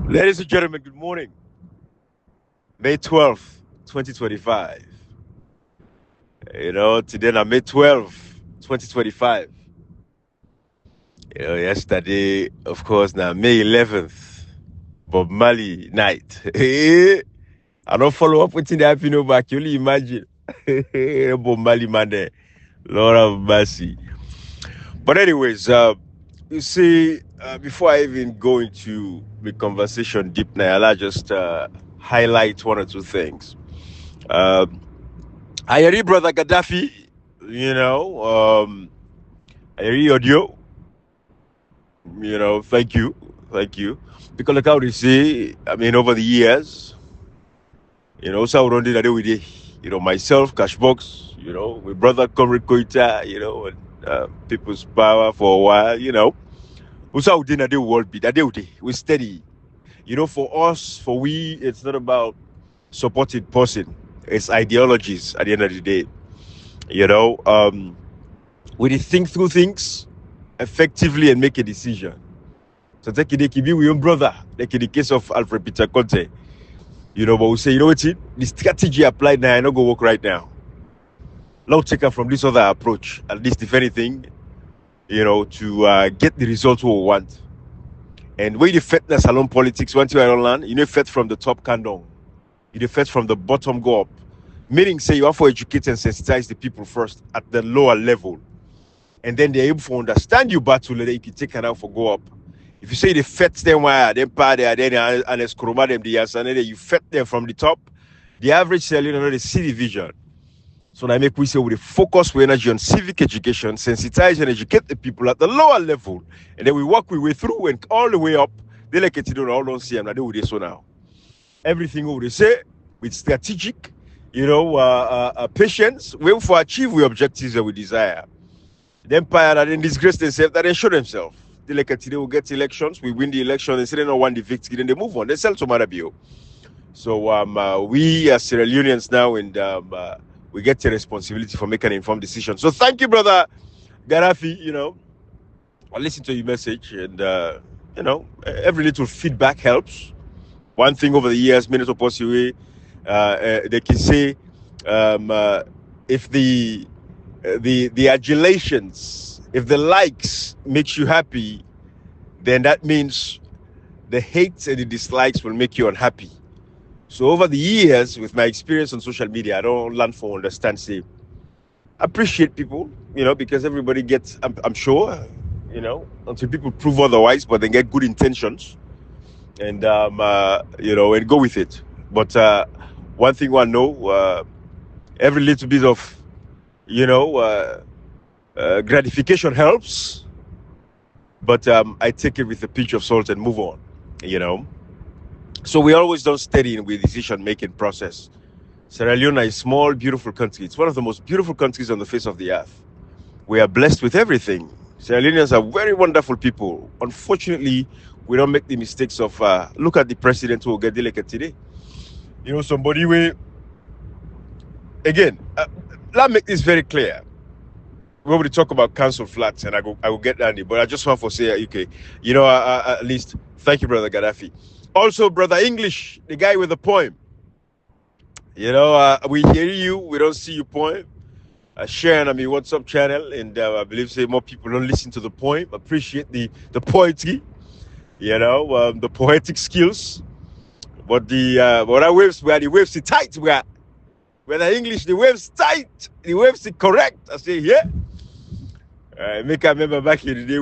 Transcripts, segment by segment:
Ladies and gentlemen, good morning. May 12th, 2025. Today na May 12th, 2025. Yesterday, of course, now May 11th, Bob Marley night. I don't follow up with the happy no back. You only imagine. Bob Marley man there. Lord have mercy. But anyways, you see, before I even go into the conversation deep now, I'll just highlight one or two things. I hear you, brother Gaddafi. I hear you, audio. Thank you. Because like how they say, I mean, over the years, so around it, I do with it. Myself, Cashbox, my brother Comrade Koita, and People's Power for a while, Also, we didn't do world beat. We steady. For us, for we, it's not about supporting person. It's ideologies at the end of the day. We think through things effectively and make a decision. So take it, be with your brother, like in the case of Alfred Peter Conte. But we say, what it? The strategy applied now, I not go work right now. Now take her from this other approach, at least if anything, to get the results we want. And when you fet the salon politics, once you are on land, fet from the top can down. You fet from the bottom go up. Meaning, say you have to educate and sensitize the people first at the lower level. And then they're able to understand you battle, then you can take it out for go up. If you say the fet them where then part there, then and escroma them the answer, and then you fet them from the top, the average cell, they see the vision. So I make we say we focus with energy on civic education, sensitize and educate the people at the lower level, and then we work our way through and all the way up. They like it, all don't see them. They do this so now. Everything we say with strategic, patience, we for achieve the objectives that we desire. The empire that then disgrace themselves, that they show themselves. They like it, they will get elections, we win the election, they say they don't want the victory, then they move on. They sell to Marabio. So we as Sierra Leoneans now, and we get the responsibility for making an informed decision. So thank you, brother Gaddafi. I listen to your message, and every little feedback helps. One thing over the years, minutes of possibly, they can say, if the adulations, if the likes makes you happy, then that means the hates and the dislikes will make you unhappy. So over the years, with my experience on social media, I don't learn for understand, say, appreciate people, because everybody gets, I'm sure, until people prove otherwise, but they get good intentions and, and go with it. But one thing I know, every little bit of, gratification helps, but I take it with a pinch of salt and move on, So we always don't steady in with decision-making process. Sierra Leone is a small, beautiful country. It's one of the most beautiful countries on the face of the earth. We are blessed with everything. Sierra Leoneans are very wonderful people. Unfortunately, we don't make the mistakes of, look at the president who will get elected today. Somebody will, again, let's make this very clear. When we talk about council flats, and I will get Andy, but I just want to say, okay, at least, thank you, brother Gaddafi. Also, brother English, the guy with the poem. We hear you, we don't see your poem. Share on my WhatsApp channel, and I believe say more people don't listen to the poem. Appreciate the poetry, the poetic skills. But the waves where the waves are tight, where the English the waves tight, the waves are correct. I say yeah. Make I remember back in the day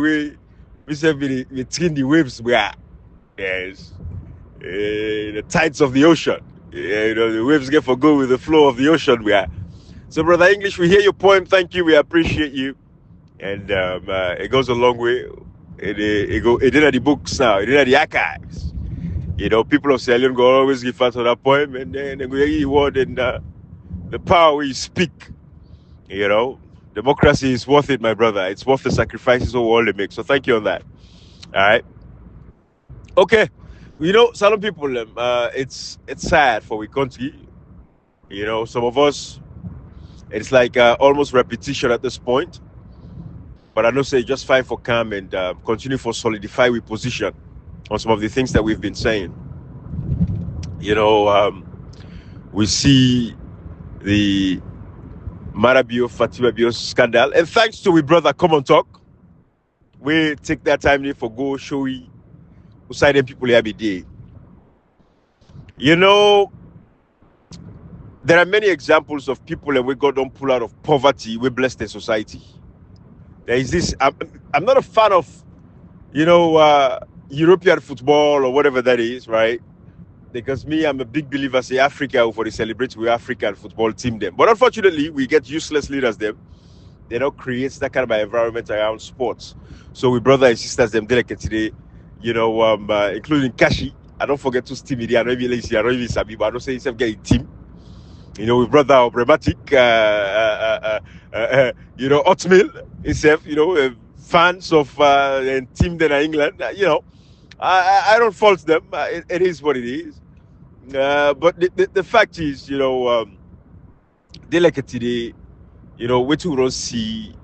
we said we train the waves where yes. The tides of the ocean. The waves get for go with the flow of the ocean. So, brother English, we hear your poem. Thank you. We appreciate you. And it goes a long way. It did at the books now. It did at the archives. People of Sierra Leone go always give us that poem, and then they go hear your word and the power where you speak. Democracy is worth it, my brother. It's worth the sacrifices of all they make. So, thank you on that. All right. Okay. Some people, it's sad for we country. Some of us, it's like almost repetition at this point. But I know say just fight for calm and continue for solidify with position. on some of the things that we've been saying. You know, we see the Marabio Fatima Bio scandal, and thanks to we brother Come on Talk, we take that time there for go show we who side them people every day. You know, there are many examples of people and we God don't pull out of poverty, we bless the society. There is this, I'm not a fan of, you know, European football or whatever that is, right? Because me, I'm a big believer, say Africa, for the celebrate with African football team them. But unfortunately, we get useless leaders them. They don't create that kind of environment around sports. So we brother and sisters them delicate today, you know, including Kashi. I don't forget to Stevie. I don't even lazy, I don't even sabi, but I don't say himself get a team. You know, we brother Problematic, you know, Otmill himself, you know, fans of and team then in England, you know, I don't fault them. It is what it is. But the fact is, you know, they like it today, you know, we don't see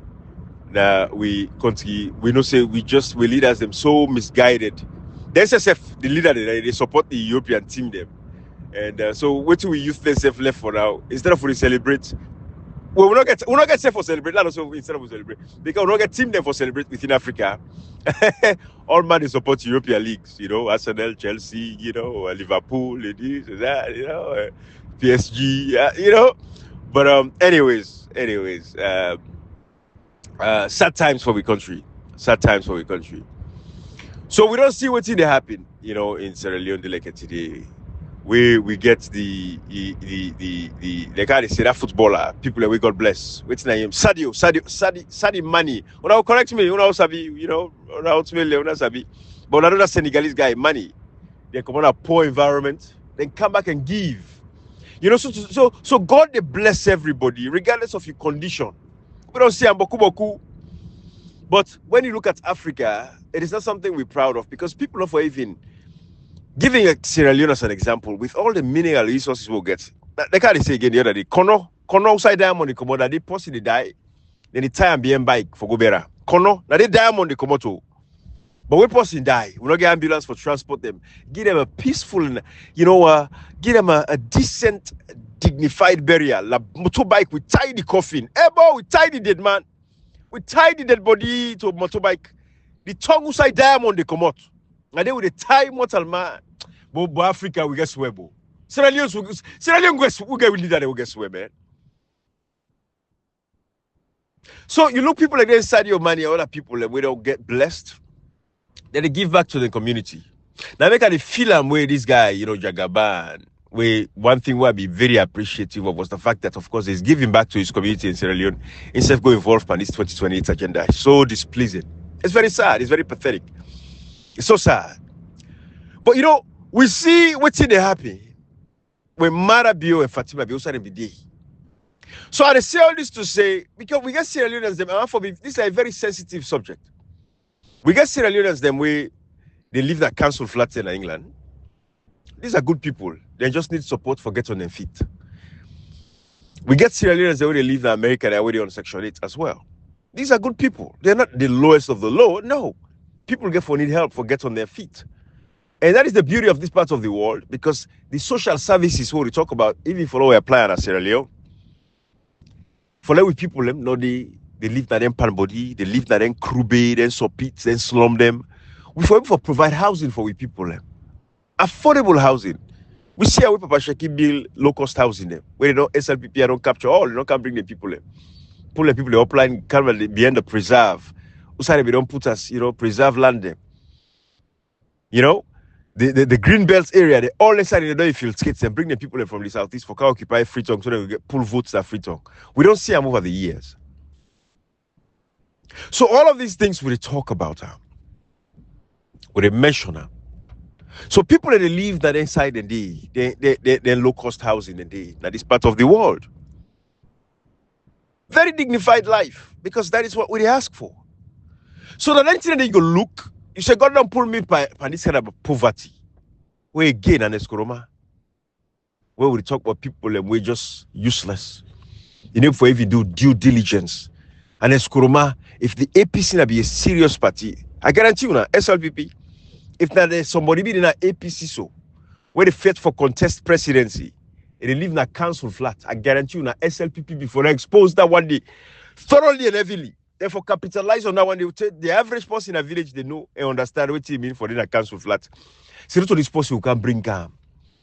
that we country, we know say we leaders them so misguided. The SSF, the leader, they support the European team them. And so what do we use the SSF left for now? Instead of we celebrate, well, we're not get safe for celebrate. Let us instead of celebrate because we not get team them for celebrate within Africa. All man is support European leagues, you know, Arsenal, Chelsea, you know, Liverpool, this, that, you know, PSG, you know. But anyways, sad times for the country. Sad times for the country. So we don't see what's in there happen, you know, in Sierra Leone like today. We get the kind of say that footballer, people that we God bless. What's his name? Sadio Mani. Una correct me, una sabi, you know, una sabi. But another Senegalese guy, Mani, they come on a poor environment, then come back and give. You know, so God they bless everybody, regardless of your condition. We don't see boku. But when you look at Africa, it is not something we're proud of because people are even giving Sierra Leone as an example, with all the mineral resources we'll get. They can't say again the other day, Kono outside diamond, come out, they possibly die, then they tie and be in bike for Gobera. Kono, now they diamond, they come out. But we person die. We don't get ambulance for transport them. Give them a peaceful, you know, give them a decent, dignified burial. La motorbike, we tie the coffin. Hey, boy, we tie the dead man. We tie the dead body to motorbike. The tongue outside diamond, they come out. And then with the tie mortal man. But Africa, we get swear, bo. Sierra Leone, we get leader, they will get swear, man. So you look people like this inside your money, other people that we don't get blessed. Then they give back to the community. Now make the film where this guy, you know, Jagaban, where one thing where I be very appreciative of was the fact that, of course, he's giving back to his community in Sierra Leone instead of going involved in this 2028 agenda. It's so displeasing. It's very sad. It's very pathetic. It's so sad. But, you know, we see what's in the happy when Marabio and Fatima be also every day. So I say all this to say, because we get Sierra Leoneans, this is a very sensitive subject. We get Sierra Leoneans them where they live that council flats in England. These are good people. They just need support for get on their feet. We get Sierra Leoneans where they live in America, they're already on Section 8 as well. These are good people. They're not the lowest of the low. No. People need help for get on their feet. And that is the beauty of this part of the world, because the social services what we talk about, even for we apply at Sierra Leone, for like with people, no, they live in them pan body, they live in them crew bay, then sopit, then slum them. We for provide housing for we people, affordable housing. We see how we Papa Shaki build low-cost housing them, where they don't SLPP, don't capture all, they don't bring the people in. Pull the people upline, can be end the preserve. Usai they don't put us, you know, preserve land them. You know, the green belts area, they all inside in the day field skates and bring the people in from the southeast for occupy Freetown so they will get pull votes at Freetown. We don't see them over the years. So all of these things we talk about we mention them. So people that they live that inside and they low cost housing and they that is part of the world. Very dignified life, because that is what we ask for. So the next thing that you go look, you say, God don't pull me by this kind of poverty. Where again and Eskoroma, where we talk about people and we're just useless. You know, for if you do due diligence. And Eskoroma, if the APC na be a serious party, I guarantee you now, SLPP, if now there's somebody be in an APC so, where they fit for contest presidency, and they live in a council flat, I guarantee you, na SLPP before they expose that one day thoroughly and heavily. Therefore, capitalize on that one. They will take the average person in a village, they know and understand what it means for in a council flat. So to this person who can bring calm.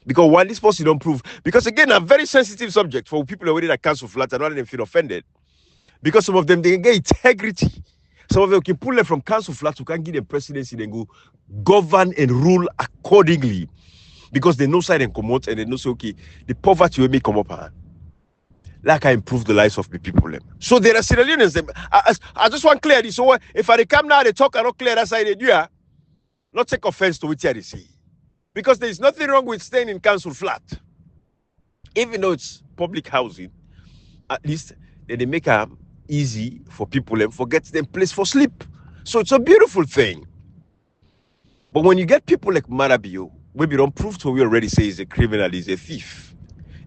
Because while this person don't prove, because again, a very sensitive subject for people who are in a council flat and not them feel offended. Because some of them they can get integrity. Some of them can pull them from council flats who can give them presidency and go govern and rule accordingly. Because they know side and come out and they know say, okay, the poverty will make come up. Like I improve the lives of the people. So there are Sierra Leoneans. I just want to clear this. So if I come now, they talk and not clear that side, they do, not take offense to what they say. Because there is nothing wrong with staying in council flat. Even though it's public housing, at least they make it easy for people and forget them place for sleep. So it's a beautiful thing. But when you get people like Marabio, maybe don't prove to we already say he's a criminal, he's a thief.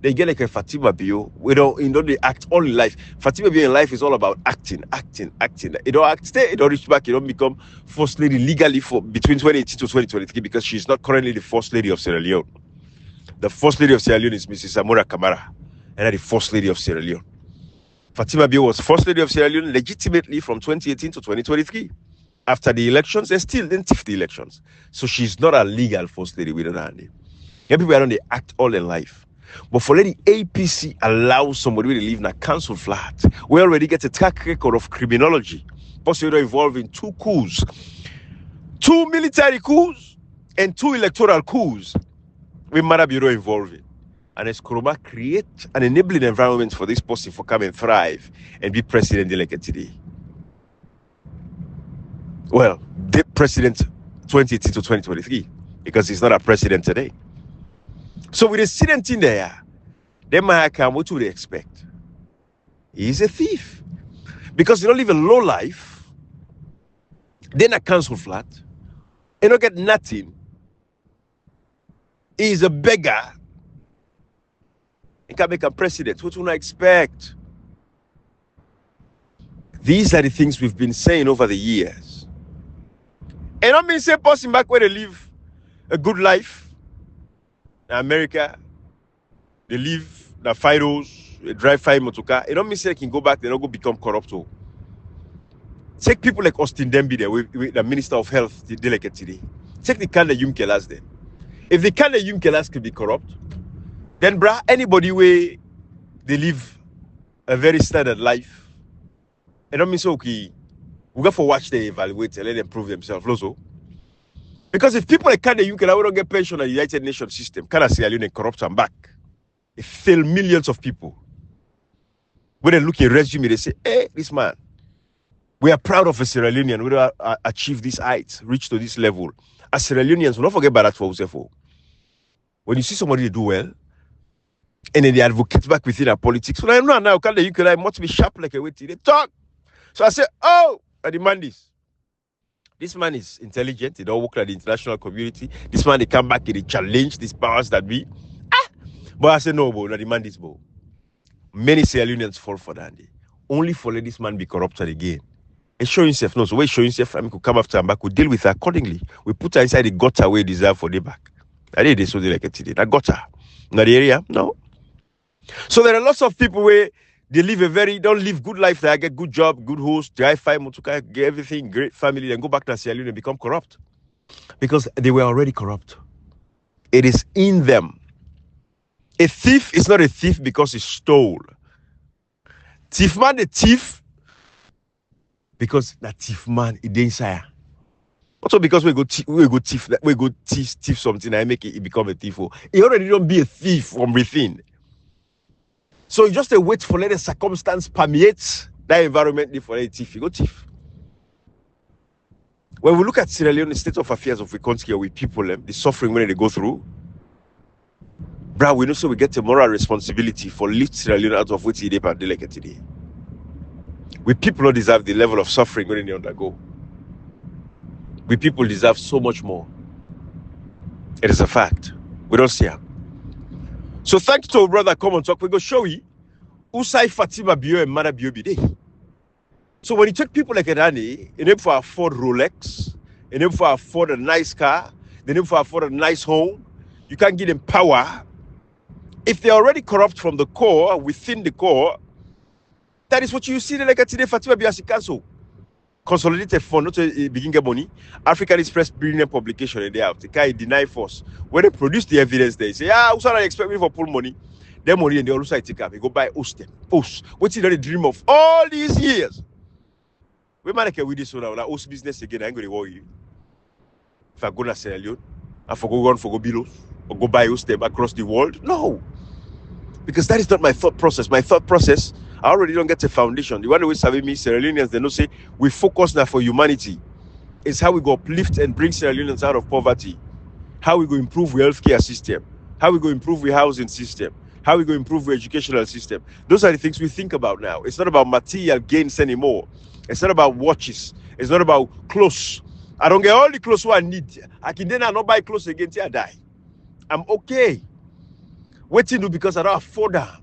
They get like a Fatima Bio. We don't they act all in life. Fatima Bio in life is all about acting. You don't act, stay, you don't reach back, you don't become first lady legally for between 2018 to 2023 because she's not currently the first lady of Sierra Leone. The first lady of Sierra Leone is Mrs. Samora Kamara, and the first lady of Sierra Leone. Fatima Bio was first lady of Sierra Leone legitimately from 2018 to 2023. After the elections, they still didn't tiff the elections. So she's not a legal first lady with her name. People don't they act all in life. But for letting APC allow somebody to live in a council flat, we already get a track record of criminology, possibly involving 2 coups, 2 military coups, and 2 electoral coups with Marabiro involving. And Eskoroma create an enabling environment for this person to come and thrive and be president elected today. Well, the president 2018 to 2023, because he's not a president today. So with a student in there, then what would they expect? He's a thief. Because you don't live a low life, then a council flat, and don't get nothing. He's a beggar. He can make a president. What would I expect? These are the things we've been saying over the years. And I mean, say person back where they live a good life. In America, they live the Fidos, they drive 5 motorcar. It don't mean say they can go back, they don't go become corrupt. Take people like Austin Demby there, with the Minister of Health, the delegate today. Take the kind of Yumkelas then. If the kind of Yumkelas could be corrupt, then anybody where they live a very standard life, it don't mean so okay. We got for watch they evaluate and let them prove themselves also. Because if people like Kanye Yunke don't get pension on the United Nations system, can I say Sierra Leone corrupt and back? It failed millions of people. When they look at resume, they say, hey, this man, we are proud of a Sierra Leonean. We don't achieve these heights, reach to this level. As Sierra Leoneans, we don't forget about that for ourselves. When you see somebody do well, and then they advocate back within our politics, so now Kanye Yunke must be sharp like a way they talk. So I say, oh, I demand this. This man is intelligent. He don't work at the international community. This man, they come back and they challenge these powers that be. But I say, no, bro, not demand this, bro. Many Sierra Leoneans fall for that. Only for let this man be corrupted again. And show himself. No, so when show himself, I mean, could come after him back. We deal with her accordingly. We put her inside the gutter where he deserve for the back. I did this so they like it today. That gutter. Not the area, no. So there are lots of people where they live don't live good life. They get good job, good host, drive 5 motorcar, get everything, great family, then go back to Sierra Leone and become corrupt. Because they were already corrupt. It is in them. A thief is not a thief because he stole. Thief man, the thief, because that thief man is inside. Also because we go thief something and make it become a thief. He already don't be a thief from within. So you just wait for let the circumstance permeate that environment for a thief. You go thief. When we look at Sierra Leone, the state of affairs of the country with people, the suffering when they go through, we know so we get a moral responsibility for lift Sierra Leone out of what they like today. We people don't deserve the level of suffering when they undergo. We people deserve so much more. It is a fact. We don't see her. So thank you to our brother. Come on talk. We go show you Usai Fatima Bio and Mana Bio Bide. So when you take people like Edani, enable for afford Rolex, enable for afford a nice car, They need to afford a nice home. You can't give them power. If they're already corrupt from the core, within the core, that is what you see like today Fatima Biasi Council. Consolidated fund, not to begin get money. African Express brilliant publication and they have. They can't deny force. When they produce the evidence, they say, who's not expect me for pull money? Their money and they also take up. They go buy host. What's the dream of all these years? We might with this one, like host business again. I'm going to worry you. If I go to Sierra Leone, I go run for go below or go buy host across the world. No. Because that is not my thought process. My thought process, I already don't get a foundation. The one who is serving me, Sierra Leoneans, they don't say, we focus now for humanity. It's how we go uplift and bring Sierra Leoneans out of poverty. How we go improve the healthcare system. How we go improve the housing system. How we go improve the educational system. Those are the things we think about now. It's not about material gains anymore. It's not about watches. It's not about clothes. I don't get all the clothes I need. I can then not buy clothes again till I die. I'm okay. Waiting to because I don't afford that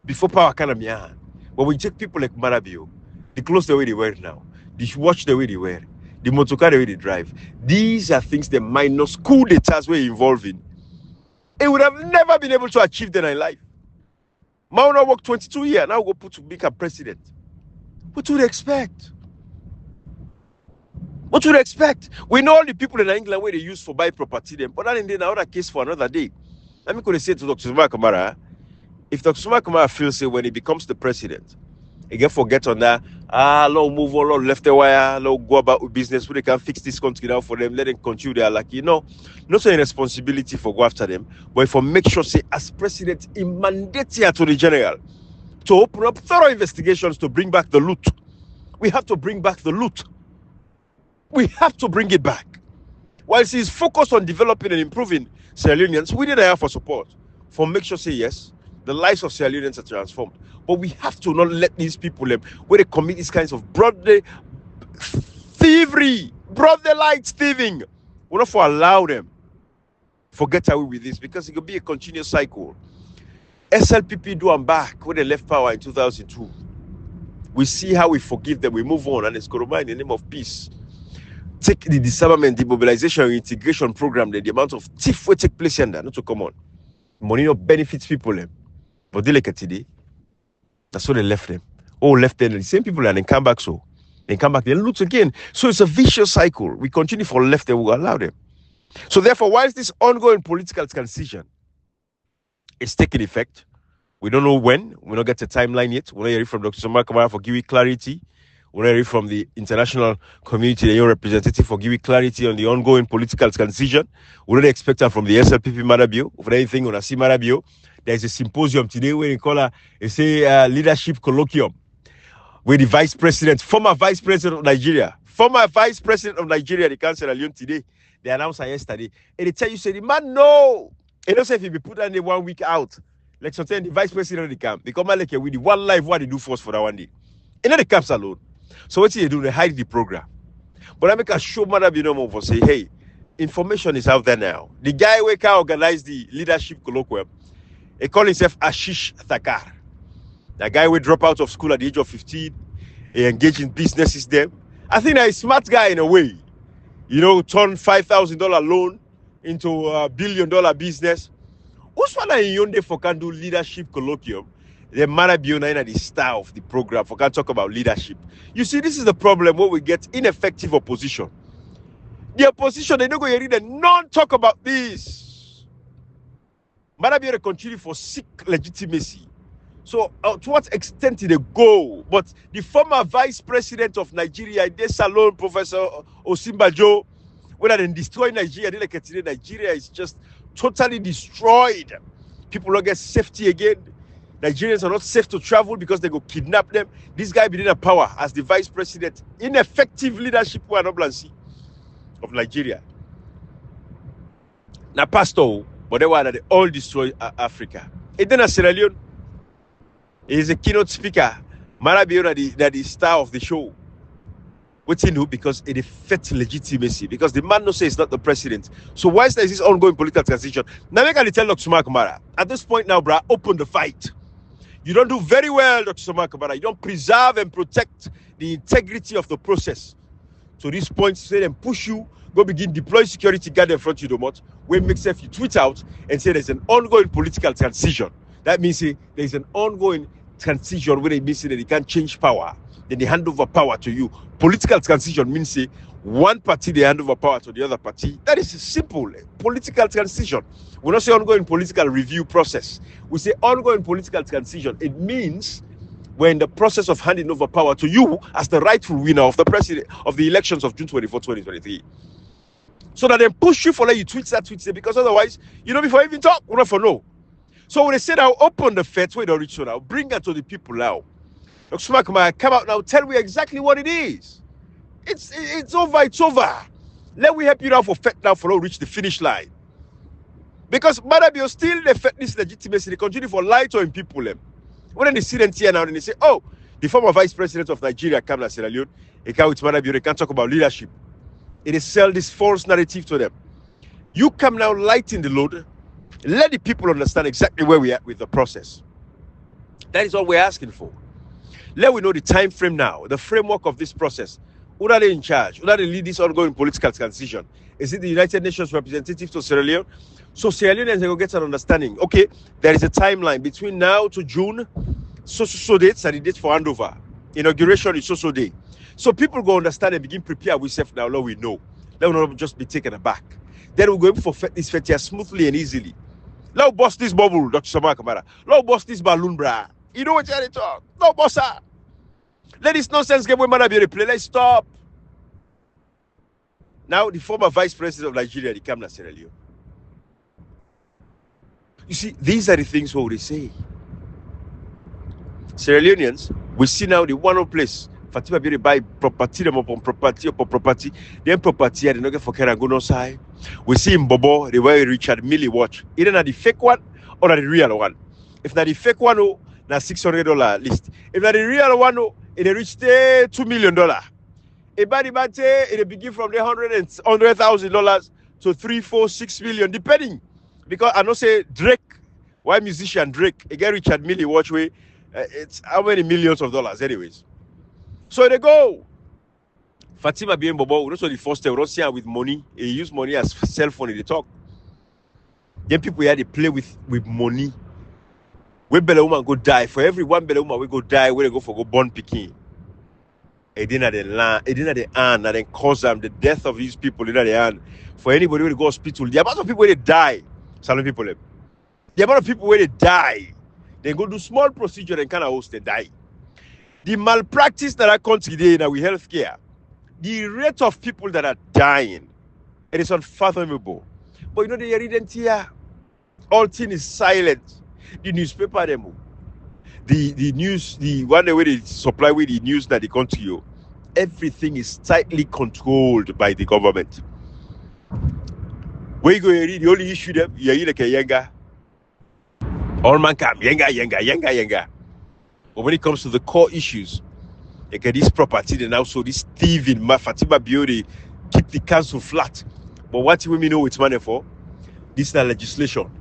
before power can be on. But when you take people like Marabio, the clothes the way they wear now, the watch the way they wear, the motorcar the way they drive, these are things the minus coup d'etats were involved in. It would have never been able to achieve them in life. Mauna worked 22 years, now go put to become president. What would you expect? What would you expect? We know all the people in England where they use for buy property them, but that in another case for another day. Let me say to Dr. Zuma Kamara, if Dr. Zuma Kamara feels say when he becomes the president, he can forget on that, Lord move on, Lord left the wire, Lord go about with business where they can fix this country now for them, let them continue their luck. Not a responsibility for go after them, but for make sure say as president, he mandates here to the general to open up thorough investigations to bring back the loot. We have to bring back the loot. We have to bring it back. Whilst he's focused on developing and improving Sierra Leoneans, we need to have for support for make sure say yes, the lives of Sierra Leoneans are transformed. But we have to not let these people where they commit these kinds of broad thievery, broad daylight thieving. We're not for allow them forget away with this because it could be a continuous cycle. SLPP do and back when they left power in 2002. We see how we forgive them, we move on, and it's going to be in the name of peace. Take the disarmament, demobilization, integration program, the amount of thief will take place in there, not to come on. Money not benefits people, but they like it today. That's what they left them. Left them, the same people, and then come back so. Then come back, they loot again. So it's a vicious cycle. We continue for left, they will allow them. So therefore, whilst this ongoing political transition is taking effect, we don't know when, we don't get a timeline yet. We're not hearing from Dr. Zuma Kamara for giving clarity. We're not hearing from the international community, the UN representative, for giving clarity on the ongoing political transition. We're not expecting from the SLPP Marabio, for anything on Asi Marabio. There's a symposium today where they call leadership colloquium, where the vice president, former vice president of Nigeria, the Council of Leon today, they announced yesterday, and they tell you, say, the man, no. And also if he be put on the 1 week out, like something, the vice president of the camp, they come out like with the one life, what they do for us for that 1 day. And not the camps alone. So what they do, they hide the program. But I make a show Madam Binomo for say, hey, information is out there now. The guy who can organize the leadership colloquium, he call himself Ashish Thakkar. The guy will drop out of school at the age of 15, he engage in businesses them. I think that he's a smart guy in a way. Turn $5,000 loan into a $1 billion business. Who's one in Yonde for can do leadership colloquium? The Marabiona in the star of the program for can talk about leadership. You see, this is the problem where we get ineffective opposition. The opposition, they don't go read and not talk about this. Marabiona continue for seek legitimacy. So to what extent did they go? But the former vice president of Nigeria, Salon, Professor Osinbajo, whether they destroy Nigeria, Nigeria is just totally destroyed. People don't get safety again. Nigerians are not safe to travel because they go kidnap them. This guy been in power as the vice president. Ineffective leadership of Nigeria. Now, pastor, but they were that they all destroy Africa. And then Sierra Leone, he is a keynote speaker. Marabio that the star of the show. What's he do? Because it affects legitimacy. Because the man no say it's not the president. So why is there this ongoing political transition? Now I can tell Dr. Zuma Kamara, at this point now, brah, open the fight. You don't do very well, Dr. Zuma Kamara. You don't preserve and protect the integrity of the process. So this point, say them push you, go begin deploy security guard in front of you, what? When makes if you tweet out and say there's an ongoing political transition. That means there's an ongoing transition where it means that they can't change power. Then they hand over power to you. Political transition means one party they hand over power to the other party. That is simple. Political transition. We don't say ongoing political review process. We say ongoing political transition. It means we're in the process of handing over power to you as the rightful winner of the president of the elections of June 24, 2023. So that they push you for let you tweet that because otherwise, before you even talk, we're not for no. So when they say I'll open the FET, we don't reach so now, bring that to the people now. Come out now, tell me exactly what it is. It's over. Let me help you now for FET now for reach the finish line. Because Madabio still the FET this legitimacy, they continue for lie to in people them. When they see them here now and they say, oh, the former vice president of Nigeria come to Sierra Leone, they can't with Madabio, they can't talk about leadership. It is sell this false narrative to them. You come now lighten the load. Let the people understand exactly where we are with the process. That is all we're asking for. Let we know the time frame now, the framework of this process. Who are they in charge? Who are they lead this ongoing political transition? Is it the United Nations representative to Sierra Leone? So Sierra Leoneans will get an understanding. Okay, there is a timeline between now to June. So dates are the date for handover. Inauguration is so day. So people go understand and begin prepare ourselves now. Let we know. Let we not just be taken aback. Then we'll go in for this fete here smoothly and easily. Let us bust this bubble, Dr. Samara Kamara. Let us bust this balloon, brah. You know what you're talking? No, bossa. Let this nonsense game with Manabi replay. Let's stop. Now, the former vice president of Nigeria, they come to Sierra Leone. You see, these are the things what they say. Sierra Leoneans, we see now the one place. Fatima be buy property, them upon property. Then property, they don't get for care and go no side. We see in Bobo, they wear Richard Millie watch. Either not the fake one or not the real one. If not the fake one, oh, na $600 list. If not the real one, oh, it reached $2 million. A body bate, it begin from the $100,000 to $3, $4, $6 million, depending. Because I know say Drake, why musician Drake, again Richard Millie watch way, it's how many millions of dollars, anyways. So they go. Fatima being Bobo, also the first time, we don't see her with money. He use money as cell phone in the talk. Then people here they play with money. When Bella woman go die, for every one Bella woman we go die, where they go born picking. It didn't have the land, it didn't have the hand, and then cause them the death of these people in the hand. For anybody who go hospital, the amount of people where they die, some people them. The amount of people where they die, they go do small procedure and kind of host they die. The malpractice that I come today in our healthcare, the rate of people that are dying, it is unfathomable. But they didn't hear. All thing is silent. The newspaper demo, the news, the one way they supply with the news that they come to you, everything is tightly controlled by the government. Where you go read, the only issue them, you're like a younger. All man come, younger. But when it comes to the core issues, like this property and also this thieving, Fatima Beauty, keep the council flat. But what women know it's money for? This is the legislation.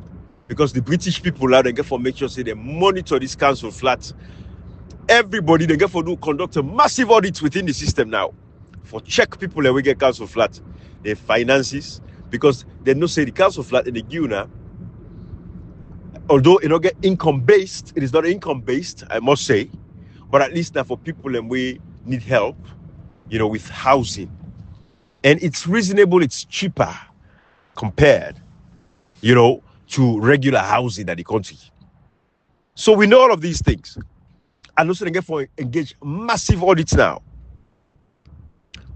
Because the British people are they get for make sure say they monitor this council flat. Everybody they get for do conduct a massive audit within the system now. For check people that we get council flat, their finances, because they know say the council flat in the Guna. Although it don't get income based, it is not income based, I must say. But at least now for people and we need help, with housing. And it's reasonable, it's cheaper compared, to regular housing in the country. So we know all of these things. And also they get for engage massive audits now.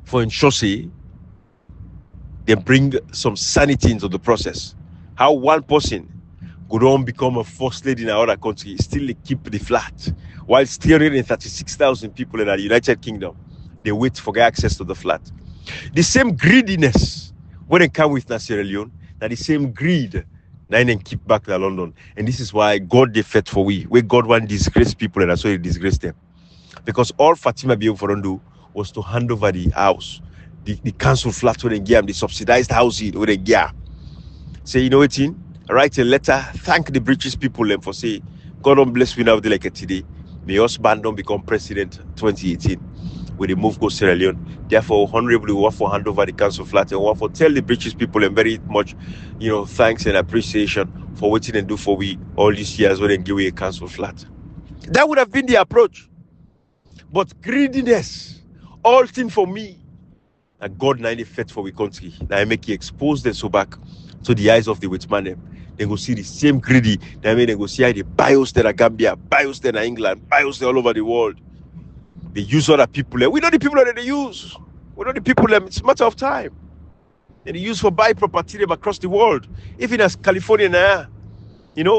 For ensure say they bring some sanity into the process. How one person could on become a first lady in another country, still they keep the flat. While 336,000 people in the United Kingdom, they wait for access to the flat. The same greediness when they come with Sierra Leone, now the same greed now they keep back to London. And this is why God they fed for we. Where God want disgrace people and that's why he disgrace them. Because all Fatima be able to do was to hand over the house, the council flat where they get, the subsidized housing where they get. Say, you know what, write a letter, thank the British people for say, God don't bless we now like today. May us ban don't become president 2018. with the move go Sierra Leone. Therefore, honorably, we want for hand over the council flat and we want for tell the British people and very much, thanks and appreciation for what they do for we all these years when they give we a council flat. That would have been the approach. But greediness, all thing for me, and God na any fit for we country. Now I make you expose them so back to the eyes of the witch man. They go see the same greedy. That mean they go see how they buy us there in Gambia, buy us there in England, buy us there all over the world. They use other people. We know the people that they use. We know the people that it's a matter of time. And they use for buy property them across the world. Even as California now,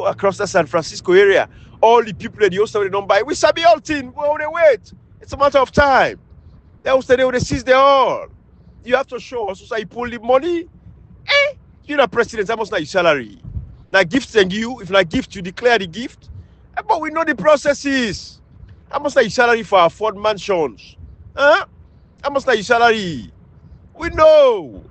across the San Francisco area, all the people that they also don't buy. We sabi all thing. Well, they wait. It's a matter of time. They also they seize them all. You have to show us so you pull the money. You're not president, I must not your salary. Now gift and you, if not gift, you declare the gift. But we know the processes. I must not your salary for our Ford mansions. I must not your salary. We know.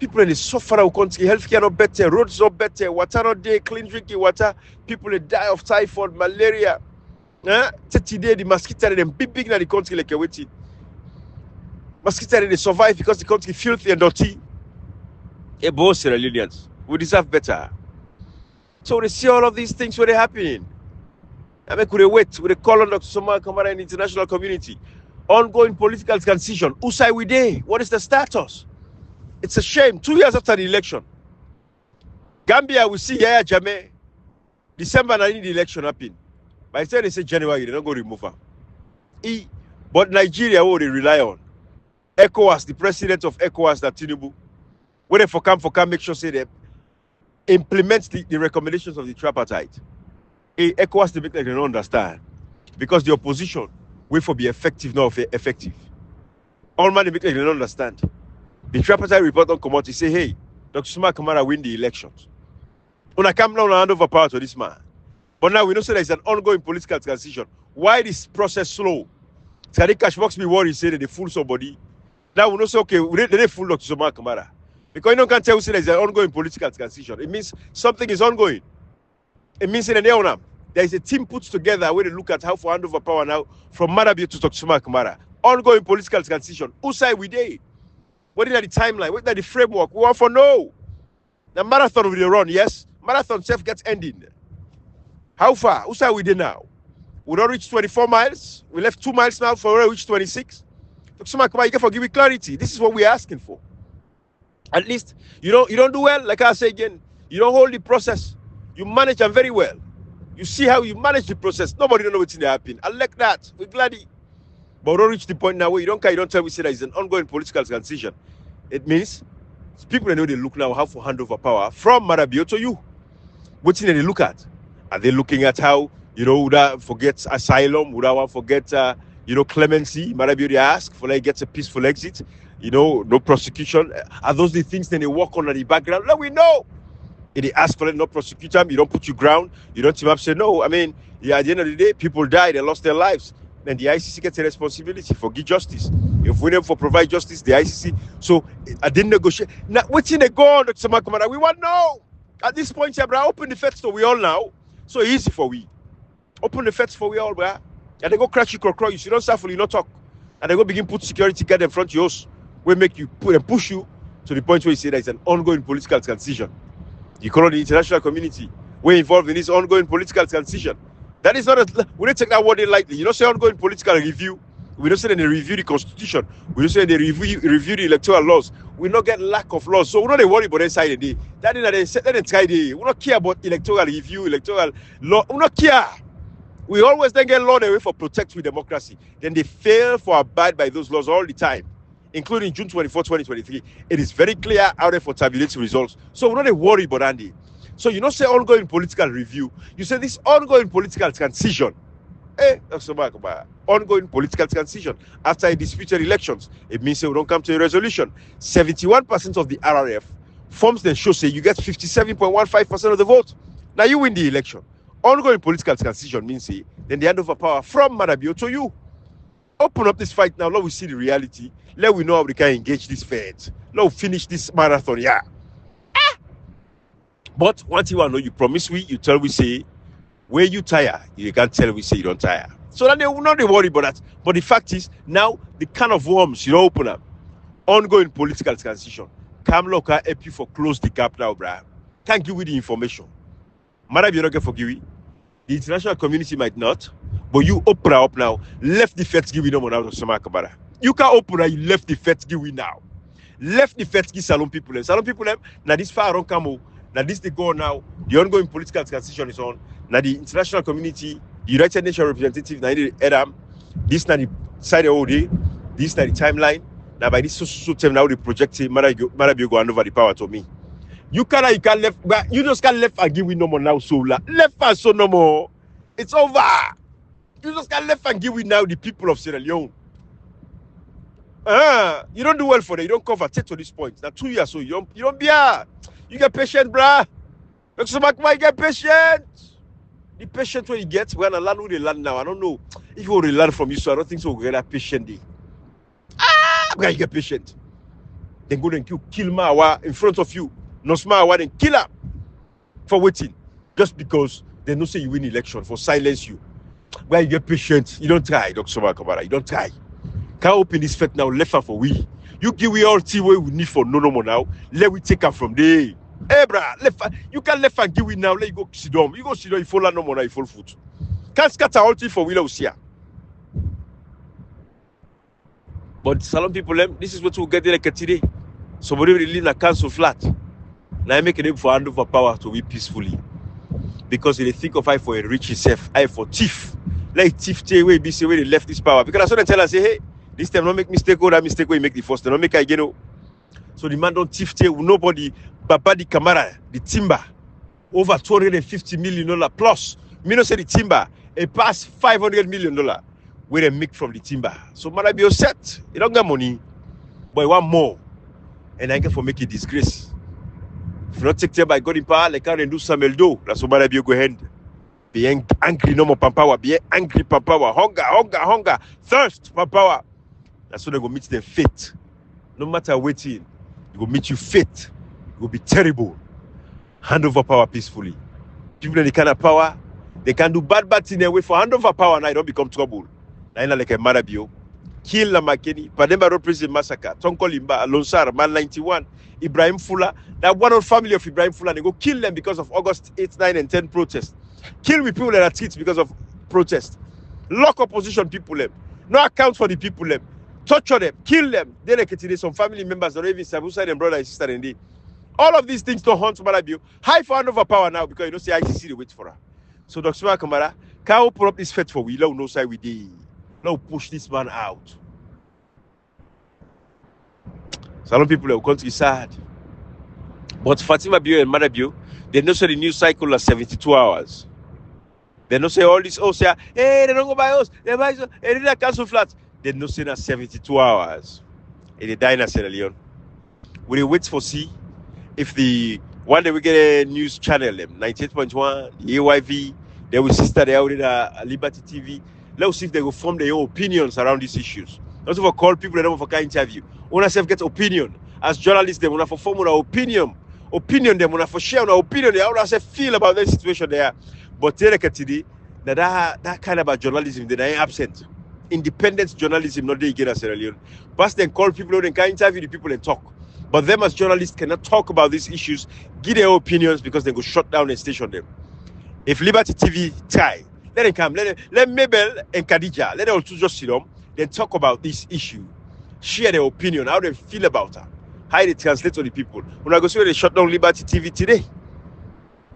People in the suffer our country, healthcare not better, roads not better, water not there, clean drinking water. People they die of typhoid, malaria. 30 days, the mosquito them big in the country like a waiting. Mosquito they survive because the country filthy and dirty. Both Sierra Leoneans, we deserve better. So they see all of these things where they happen. I mean, could they wait? Would they call on Dr. Somali Kamara and the international community? Ongoing political transition. Who side we there? What is the status? It's a shame. 2 years after the election, Gambia we see Yaya Jammeh. December 19 the election happened. By the time they say January, they don't go remove her. But Nigeria, what they rely on? ECOWAS, the president of ECOWAS, that Tinubu, when they for come, make sure say they implement the recommendations of the tripartite. ECOWAS, they make like they don't understand. Because the opposition will for be effective, not effective. All man, they make like they don't understand. The tripartite report on commodity say, hey, Dr. Somali Kamara win the elections. When I come down and hand over power to this man. But now we know so there's an ongoing political transition. Why this process slow? Sadiq Kashbox me worry say that they fool somebody. Now we know so okay, they fool Dr. Somali Kamara. Because you don't can tell you there's an ongoing political transition. It means something is ongoing. It means in the there is a team put together where they look at how to hand over power now from Marabia to Dr. Somali Kamara. Ongoing political transition. Who side we dey? What is the timeline? What is the framework? We want for no. The marathon will run, yes. Marathon self gets ending. How far? Who side we dey now? We don't reach 24 miles. We left 2 miles now for we reach 26. Dr. Somali Kamara, you can give me clarity. This is what we're asking for. At least you don't do well, like I say again, you don't hold the process. You manage them very well. You see how you manage the process. Nobody don't know what's in there happen. I like that. We're glad. But we don't reach the point now where you don't care, you don't tell me say that it's an ongoing political transition. It means people know they look now how to hand over power from Marabio to you. What's in there they look at? Are they looking at how, would I forget asylum? Would I forget clemency? Marabio they ask for like gets a peaceful exit. No prosecution. Are those the things that they work on in the background? Let we know. If they ask for it, no prosecute them, you don't put your ground, you don't team up, say no. I mean, at the end of the day, people die, they lost their lives. Then the ICC gets a responsibility for give justice. If we never for provide justice, the ICC. So I didn't negotiate. Now, what's in the go on, Dr. Somali Kamara? We want no. At this point, Sabra, open the feds so we all now. So easy for we. Open the feds for we all, bro. And they go crash you, crow, you don't suffer, you not talk. And they go begin put security guard in front of yours. We make you put and push you to the point where you say there is an ongoing political transition. You call on the international community. We're involved in this ongoing political transition. That is not we don't take that word in lightly. You don't say ongoing political review. We don't say that they review the constitution. We don't say they review the electoral laws. We don't get lack of laws. So we don't worry about inside the day. That is that entire day. We don't care about electoral review, electoral law. We don't care. We always then get law away for protect with democracy. Then they fail for abide by those laws all the time, including June 24, 2023. It is very clear out there for tabulating results. So we're not worried about Andy. So you don't say ongoing political review. You say this ongoing political transition. Ongoing political transition after a disputed elections. It means we don't come to a resolution. 71% of the RRF forms then show say you get 57.15% of the vote. Now you win the election. Ongoing political transition means say then they hand over power from Marabio to you. Open up this fight now. Let we see the reality. Let we know how we can engage this fight. Let we finish this marathon. Yeah. But one thing I know, you promise we, you tell we say, Where you tire, you can't tell we say you don't tire. So that they will not worry about that. But the fact is, now the can of worms you open up, ongoing political transition. Kamlo can help you for close the gap now, bruh. Can't give you the information. Madam, you don't get forgive you. The international community might not, but you open up now, left the feds give you no more out of Samakabara. You can open up, you left the feds give you now. Left the feds give Salon people. Salon people, now this far around Camo, now this they go now, the ongoing political transition is on. Now the international community, the United Nations representative, now the Adam, this now the side of all day, this now the timeline. Now by this so time now they project Marabio go hand over the power to me. You can't left, but you just can't left and give we no more now. So left and so no more. It's over. You just can't left and give we now the people of Sierra Leone. You don't do well for them. You don't cover. Take to this point. Now 2 years so you don't be here. You get patient, bruh. You get patient. The patient when you get when I land who they land now. I don't know if you want to learn from you, so I don't think so. We're gonna patient day. You get patient. Then go and kill Mawa in front of you. No smart one and kill her for waiting. Just because they don't say you win election for silence you. Where you get patient, you don't try, Dr. Kabara. You don't try. Can't open this fete now, left her for we. You give we all tea where we need for no more now. Let we take her from there. Hey, bruh, left her. You can't left her give we now. Let you go sit down. You go sit down, you fall no more now, you fall foot. Can't scatter all tea for we will see her. But Salon people, this is what we'll get like today. Somebody will leave a council flat. Now I make a name for hand over power to be peacefully. Because they think of I for enrich itself, I for thief. Like thief take away, be say where they left this power. Because I saw them tell us, say, hey, this time don't make mistake, or that mistake where you make the first, don't make again. So the man don't thief take nobody, Babadi Kamara, the timber, over $250 million plus. Me no say the timber, it pass $500 million where they make from the timber. So man, I be upset. You don't get money, but you want more. And I get for make a disgrace. If not take care by God in power, like can't do some do. That's what I be go hand. Be angry no more power. Be angry power. Hunger. Thirst power. That's what they go meet their fate. No matter waiting, you go meet you fate. It will be terrible. Hand over power peacefully. People in the kind of power, they can do bad thing away for hand over power now. It don't become trouble. Now like a Marabio. Kill La Makeni, Pademba Road Prison Massacre, Tonko Limba, Lonsar, Man 91, Ibrahim Fuller, that one of family of Ibrahim Fuller, they go kill them because of August 8, 9, and 10 protests. Kill with people that are treated because of protest. Lock opposition people them. No account for the people them. Torture them. Kill them. Then today some family members are even Sabusa and brother and sister and they. All of these things don't haunt Marabio. High for hand over power now because you don't say ICC they wait for her. So Dr. Kamara, can't open up this fete for we let no side we did. Now push this man out. Some people are country sad. But Fatima Bio and Marabio, they know say the news cycle is 72 hours. They know say all this, say, hey, they don't go buy us. They buy us. They need a council flat. They know say that 72 hours. And they die in Sierra Leone. We wait for see if the one day we get a news channel, 98.1, AYV, they will sister they out in Liberty TV. Let's see if they will form their own opinions around these issues. Also for call people that don't for interview. Una self get opinion. As journalists, they want to form an opinion. They want to share an opinion. They want to feel about the situation there. But today, that kind of journalism, they are absent. Independent journalism, not they get a Sierra Leone. But then call people, they can interview the people and talk. But them as journalists cannot talk about these issues, give their opinions because they go shut down and station them. If Liberty TV try, let them come. Let Mabel and Khadija, let them also just sit down, then talk about this issue. Share their opinion, how they feel about her. How they translate to the people. When I go see where they shut down Liberty TV today.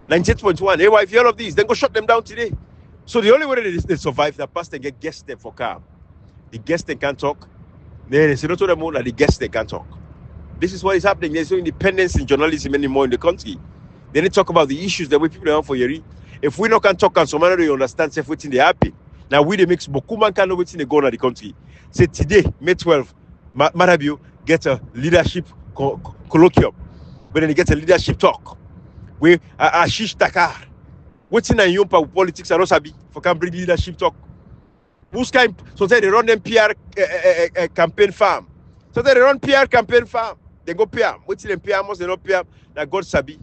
98.1, AYV, all of these, then go shut them down today. So the only way they survive, the pastor get guests them for calm. The guests they can't talk. Then they say not to them that the guests they can't talk. This is what is happening. There's no independence in journalism anymore in the country. They need to talk about the issues that we people are on for Yeri. If we not can talk and someone they understand everything they happen. Now we they mix Bokuman can know what's they go on the country. Say today, May 12, Marabio get a leadership colloquium. But then he gets a leadership talk. We Ashish Takar. What's in a young politics and Rosabi for can bring leadership talk. Who's kind so they run them PR campaign farm. So they run PR campaign farm. They go PR. What's in PR must they not PR? Now God Sabi.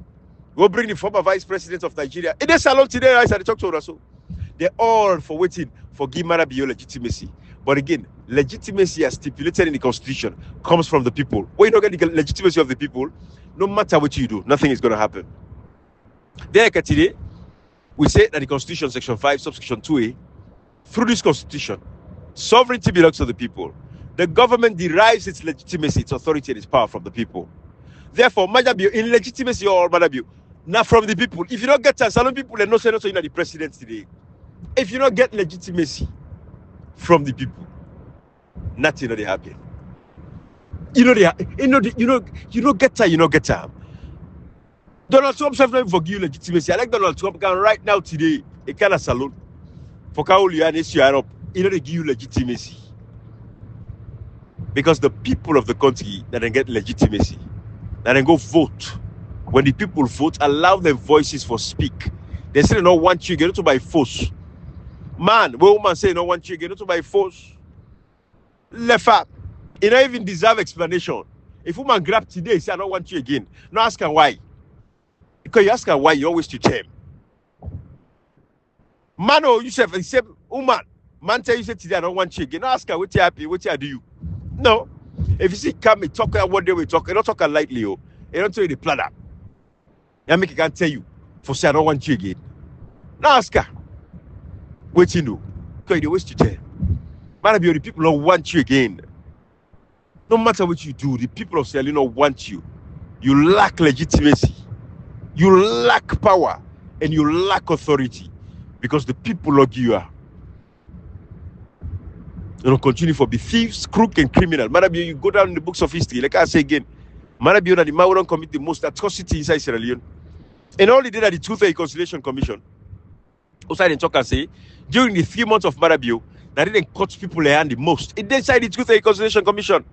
Go bring the former vice president of Nigeria. In the salon today, I said, talk to us. They're all for waiting for give Marabio legitimacy. But again, legitimacy as stipulated in the constitution comes from the people. When you don't get the legitimacy of the people, no matter what you do, nothing is going to happen. There, today, we say that the constitution, section 5, subsection 2a, through this constitution, sovereignty belongs to the people. The government derives its legitimacy, its authority, and its power from the people. Therefore, Madabio, in legitimacy or Madabio, not from the people. If you don't get a salon people, they no say no to the president today. If you don't get legitimacy from the people, nothing they happen. You know get time. Donald Trump self not forgive legitimacy. I like Donald Trump can right now today a kind of salon for Kauli and Europe. They give you legitimacy because the people of the country that then get legitimacy, that then go vote. When the people vote, allow their voices for speak. They say they don't want you, get to by force. Man, woman say no want you, get to by force. Left up. It don't even deserve explanation. If woman grab today, say I don't want you again. No ask her why. Because you ask her why, you always to tell. Man, oh, you say, woman, man tell you say today I don't want you again. No ask her what you happy, what you do you. No. If you see come and talk what they will talk, they don't talk lightly, oh. They don't tell you the plan up. I make can tell you for say I don't want you again. Now ask her. What you know? Because you always to tell. Man, the people don't want you again. No matter what you do, the people of Sierra Leone don't want you. You lack legitimacy. You lack power. And you lack authority. Because the people love you are. You don't continue for be thieves, crook, and criminal. Manabi, you go down in the books of history. Like I say again, Manabi, that the man don't commit the most atrocity inside Sierra Leone. And all he did at the Truth and Reconciliation Commission. Also, I didn't talk and say, during the 3 months of Marabio, that didn't cut people hand the most. It inside the Truth and Reconciliation Commission.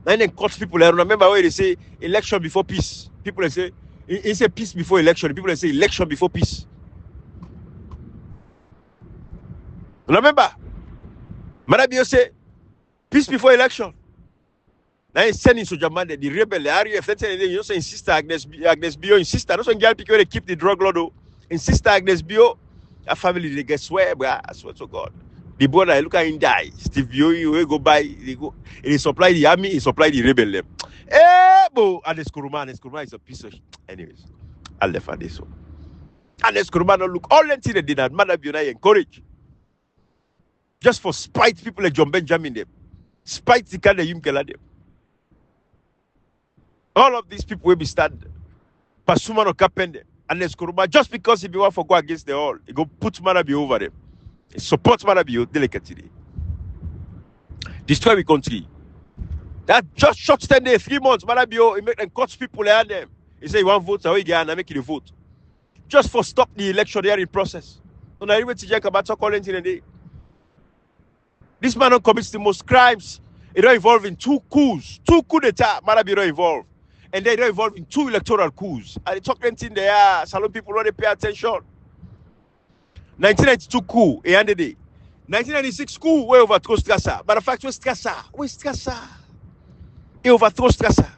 That didn't cut people hand. Remember where they say election before peace. People they say, it say peace before election. People they say election before peace. Remember, Marabio say peace before election. Now he's sending Soja Man, the rebel, the RUF, that's anything. You know, say sister Agnes Bio, insist. That's when girl people they keep the drug lord. Insist Agnes Bio, a family they get swear, but I swear to God. The boy I look at him die. Steve Bio, you go buy, they go. He supply the army, he supply the rebel them. Eh, bo, and Eskuruma is a piece of shit. Anyways, I left at this one. And Eskuruma don't look all that they did that. Madabio I encourage. Just for spite people like John Benjamin them. Spite the kind of Yim Kela them. All of these people will be stand. Pasuma no Kapende. And Eskuruma, just because he be one for go against the all, he go put Manabi over them. He support Manabi delicately. Destroy the country. That just short 10 days, 3 months, Manabi, he make them cut people around them. He say he want vote, so he get and make it a vote. Just for stop the election here in process. So now even to check about talk all in the day. This man don't commits the most crimes. It don't involve in 2 coups. 2 coups d'etat, Manabi don't involve. And they don't involve in 2 electoral coups. And they talk anything there. Salon people don't pay attention. 1992 coup, he ended it. 1996 coup, we overthrow Strasser. Matter of fact, where's Strasser? Where's Strasser? He overthrow Strasser.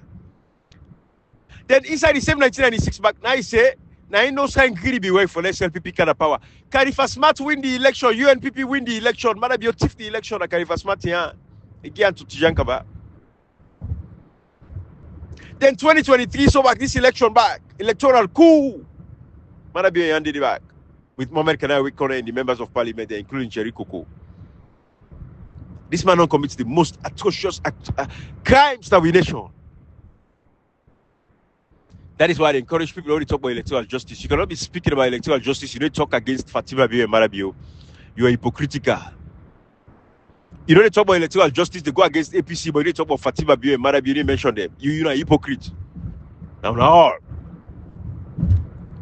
Then inside the same 1996 back, now he say, now he knows how greedy be way for SLPP kind of power. Karifa Smart win the election, UNPP win the election, Madabio tiff the election, and Karifa Smart here. Again to Tijankaba. Then 2023, so back this election back. Electoral coup. Madabio handed it back. With Mohamed Kanai Wikone and the members of parliament, including Cherry Coco. This man commits the most atrocious crimes that we nation. That is why I encourage people to talk about electoral justice. You cannot be speaking about electoral justice. You don't talk against Fatima Bio and Marabio. You are hypocritical. You don't talk about electoral justice. They go against APC, but you don't talk about Fatima Bio and Marabio. You didn't mention them. You are a hypocrite. Now.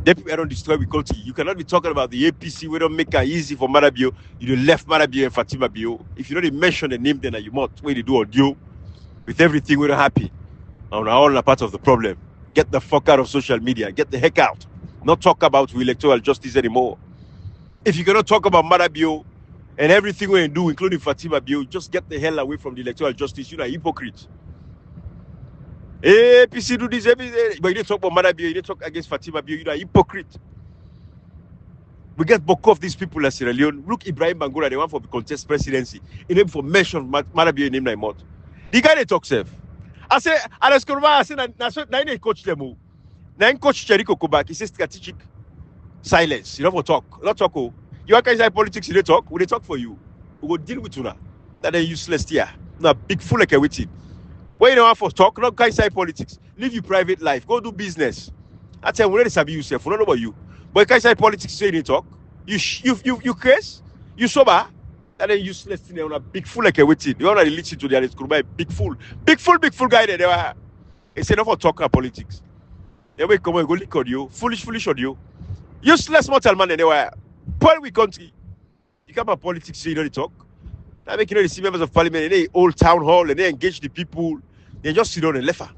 They people don't destroy the country. You cannot be talking about the APC. We don't make it easy for Marabio. You don't left Marabio and Fatima Bio. If you don't mention the name, then you must. When they do audio with everything, we're not happy. Now, all are part of the problem. Get the fuck out of social media. Get the heck out. Not talk about electoral justice anymore. If you cannot talk about Marabio and everything we do, including Fatima Bio, just get the hell away from the electoral justice. You're a hypocrite. APC do this every day. But you need to talk about Marabio, you need to talk against Fatima Bio, you are a hypocrite. We get book off these people in Sierra Leone. Look, Ibrahim Bangura, they want for the contest presidency. In name for mention Marabio in name like mod. The guy they talk safe. I say, Alex Kurba, I say, na coach them. Na coach Cheriko Kobak, he says strategic silence. You don't for talk. Not talk. Oh. You are inside politics, you don't talk. We they talk for you. We will deal with you now. That they useless here. No big fool like a witty. When you don't want for talk, not inside politics. Live your private life. Go do business. I tell you, we already sabi yourself. We don't know about you. But inside politics, say you talk. You curse. You sober. And then useless thing on a big fool like a witty. You want to listen to the Alex Kurba, big fool guy there. They were. They say not for talk about politics. They will come and go lick on you. Foolish on you. Useless mortal man anywhere. Poor we country. You come about politics, so you don't talk. That make you see members of parliament in the old town hall and they engage the people. They just sit on the left.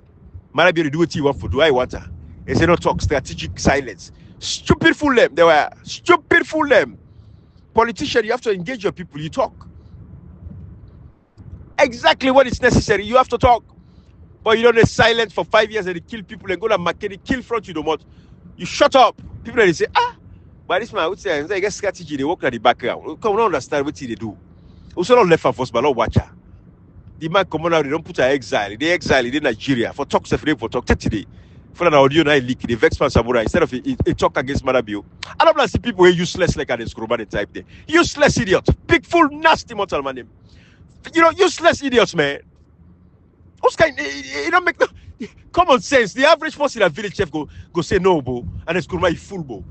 Maybe do what you want for. Do I want her? They say no talk. Strategic silence. Stupid fool them. They were stupid fool them. Politician, you have to engage your people. You talk. Exactly what is necessary. You have to talk. But you don't need silence for 5 years and they kill people and go to market, kill front you don't want. You shut up. People they say, but this man would say, I get strategy, they work at the background. Come on, understand what they do. Also not left and force, but not watch her. The man come on out, they don't put her exile. They exile in Nigeria for talk for talk today. For an audio night leak, they vex Samurai instead of a talk against Marabio. I don't see people who are useless like an Scrubani type there. Useless idiots. Big fool, nasty mortal man. You know, useless idiots, man. What's kind you don't make no common sense. The average person in a village chef go say no, bo, and it's Kurma full bo.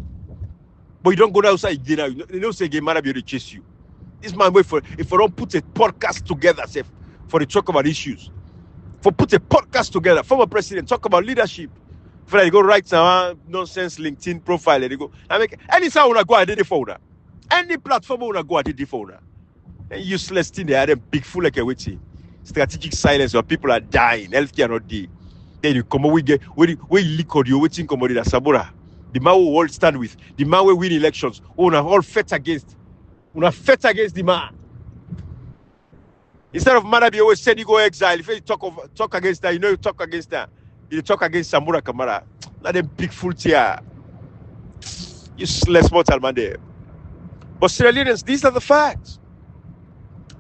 But you don't go outside again. They don't say game Marabio to chase you. This man wait for if I don't put a podcast together, say, for the talk about issues. For put a podcast together, former president talk about leadership. For they go write some nonsense LinkedIn profile and they go. I make any sound wanna go, I did the phone. Any platform wanna go, I did the phone. And useless thing they are them big fool like a witty. Strategic silence where people are dying, healthcare not day. Then you come we get we leak on you waiting commodity that Sabura. The man who all stand with, the man who win elections, who are all fed against. Who are fed against the man. Instead of Manabi always said you go exile, if you talk against that, you know you talk against that. You talk against Samura Kamara. Not them big fool tier. Useless mortal man there. But Sierra Leoneans, these are the facts.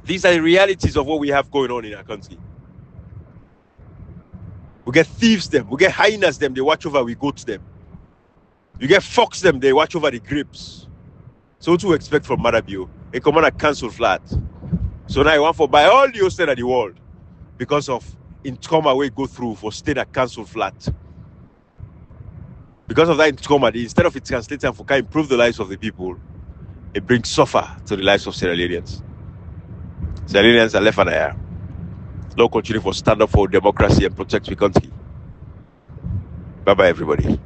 These are the realities of what we have going on in our country. We get thieves them, we get hyenas them, they watch over, we go to them. You get fox them, they watch over the grapes. So what to expect from Marabio? A commander cancel flat. So now I want for buy all the hostel of the world because of income we go through for staying at cancel flat. Because of that income, instead of it translating for improve the lives of the people, it brings suffer to the lives of Sierra Leoneans. Sierra Leoneans are left on air. Don't continue for stand up for democracy and protect the country. Bye bye, everybody.